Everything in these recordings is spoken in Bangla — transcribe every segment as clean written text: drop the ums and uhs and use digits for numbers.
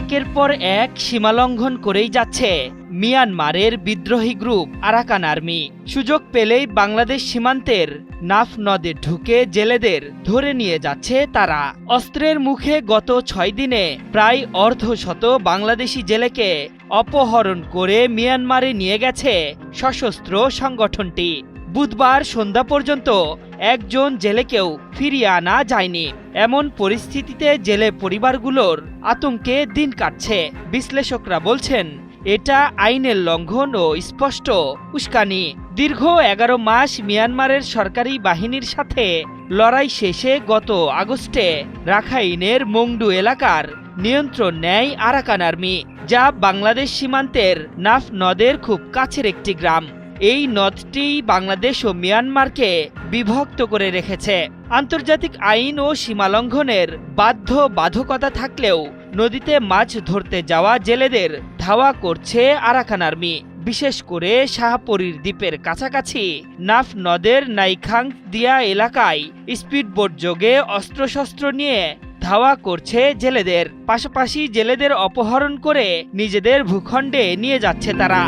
একের পর এক সীমালঙ্ঘন করেই যাচ্ছে মিয়ানমারের বিদ্রোহী গ্রুপ আরাকান আর্মি। সুযোগ পেলেই বাংলাদেশ সীমান্তের নাফ নদে ঢুকে জেলেদের ধরে নিয়ে যাচ্ছে তারা। অস্ত্রের মুখে গত 6 দিনে প্রায় অর্ধশত বাংলাদেশি জেলেকে অপহরণ করে মিয়ানমারে নিয়ে গেছে সশস্ত্র সংগঠনটি। বুধবার সন্ধ্যা পর্যন্ত একজন জেলেকেও ফিরিয়ে আনা যায়নি। এমন পরিস্থিতিতে জেলে পরিবারগুলোর আতঙ্কে দিন কাটছে। বিশ্লেষকরা বলছেন, এটা আইনের লঙ্ঘন ও স্পষ্ট উস্কানি। দীর্ঘ 11 মাস মিয়ানমারের সরকারি বাহিনীর সাথে লড়াই শেষে গত আগস্টে রাখাইনের মংডু এলাকার নিয়ন্ত্রণ নেয় আরাকান আর্মি, যা বাংলাদেশ সীমান্তের নাফ নদের খুব কাছের একটি গ্রাম। এই নদটি বাংলাদেশ ও মিয়ানমারকে বিভক্ত করে রেখেছে। আন্তর্জাতিক আইন ও সীমালঙ্ঘনের বাধ্যবাধকতা থাকলেও নদীতে মাছ ধরতে যাওয়া জেলেদের ধাওয়া করছে আরাকান আর্মি। বিশেষ করে শাহপরীর দ্বীপের কাছাকাছি নাফ নদের নাইখাং দিয়া এলাকায় স্পিডবোট যোগে অস্ত্রশস্ত্র নিয়ে ধাওয়া করছে জেলেদের। পাশাপাশি জেলেদের অপহরণ করে নিজেদের ভূখণ্ডে নিয়ে যাচ্ছে তারা।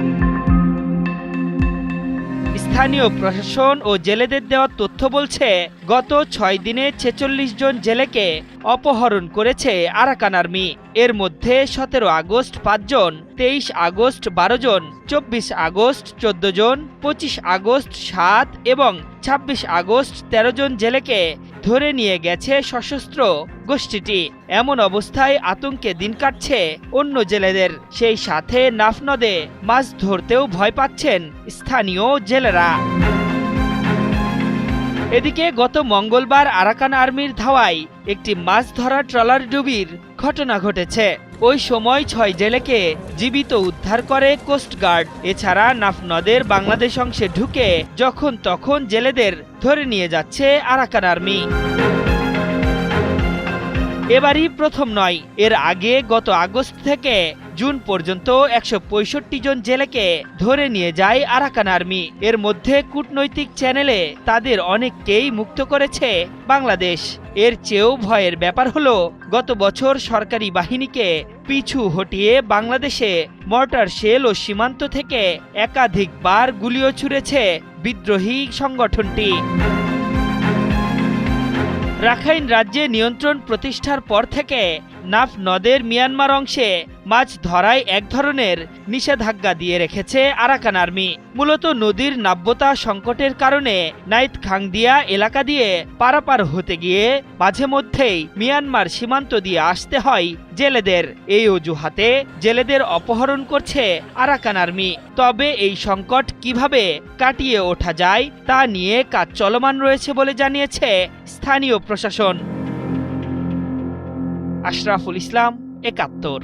স্থানীয় প্রশাসন ও জেলেদের দেওয়া তথ্য বলছে, গত 6 দিনে 46 জন জেলেকে অপহরণ করেছে আরাকান আর্মি। এর মধ্যে 17 আগস্ট 5 জন, 23 আগস্ট 12 জন, 24 আগস্ট 14 জন, 25 আগস্ট 7 এবং 26 আগস্ট 13 জন জেলেকে ধরে নিয়ে গেছে সশস্ত্র গোষ্ঠীটি। এমন অবস্থায় আতঙ্কে দিন কাটছে অন্য জেলেদের। সেই সাথে নাফ নদে মাছ ধরতেও ভয় পাচ্ছেন স্থানীয় জেলেরা। এদিকে গত মঙ্গলবার আরাকান আর্মির ধাওয়ায় একটি মাছ ধরা ট্রলার ডুবির ঘটনা ঘটেছে। ওই সময় 6 জেলেকে জীবিত উদ্ধার করে কোস্টগার্ড। এছাড়া নাফ নদের বাংলাদেশ অংশে ঢুকে যখন তখন জেলেদের ধরে নিয়ে যাচ্ছে আরাকান আর্মি। এবারই প্রথম নয়, এর আগে গত আগস্ট থেকে জুন পর্যন্ত 165 জন জেলেকে ধরে নিয়ে যায় আরাকান আর্মি। এর মধ্যে কূটনৈতিক চ্যানেলে তাদের অনেককেই মুক্ত করেছে বাংলাদেশ। এর চেয়েও ভয়ের ব্যাপার হলো, গত বছর সরকারি বাহিনীকে পিছু হটিয়ে বাংলাদেশে মর্টার শেল ও সীমান্ত থেকে একাধিকবার গুলিও ছুড়েছে বিদ্রোহী সংগঠনটি। রাখাইন রাজ্যে নিয়ন্ত্রণ প্রতিষ্ঠার পর থেকে নাফ নদের মিয়ানমার অংশে মাছ ধরায় এক ধরনের নিষেধাজ্ঞা দিয়ে রেখেছে আরাকান আর্মি। মূলত নদীর নাব্যতা সংকটের কারণে নাইতখাংদিয়া এলাকা দিয়ে পারাপার হতে গিয়ে মাঝে মধ্যেই মিয়ানমার সীমান্ত দিয়ে আসতে হয় জেলেদের। এই অজুহাতে জেলেদের অপহরণ করছে আরাকান আর্মি। তবে এই সংকট কিভাবে কাটিয়ে ওঠা যায় তা নিয়ে কাজ চলমান রয়েছে বলে জানিয়েছে স্থানীয় প্রশাসন। আশরাফুল ইসলাম, ৭১।